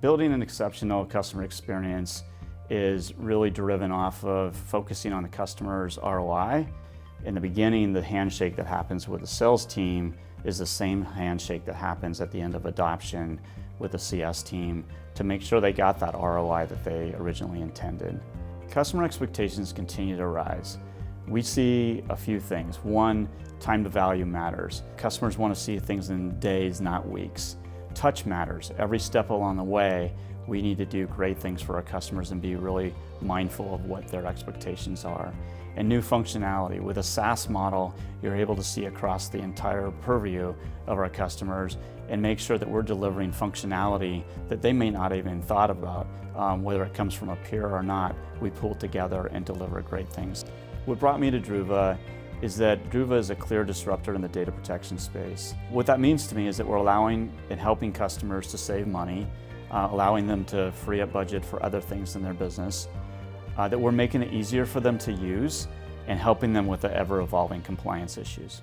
Building an exceptional customer experience is really driven off of focusing on the customer's ROI. In the beginning, the handshake that happens with the sales team is the same handshake that happens at the end of adoption with the CS team to make sure they got that ROI that they originally intended. Customer expectations continue to rise. We see a few things. One, time to value matters. Customers want to see things in days, not weeks. Touch matters. Every step along the way, we need to do great things for our customers and be really mindful of what their expectations are. And new functionality. With a SaaS model, you're able to see across the entire purview of our customers and make sure that we're delivering functionality that they may not even thought about. Whether it comes from a peer or not, we pull together and deliver great things. What brought me to Druva is that Druva is a clear disruptor in the data protection space. What that means to me is that we're allowing and helping customers to save money, allowing them to free up budget for other things in their business, that we're making it easier for them to use and helping them with the ever-evolving compliance issues.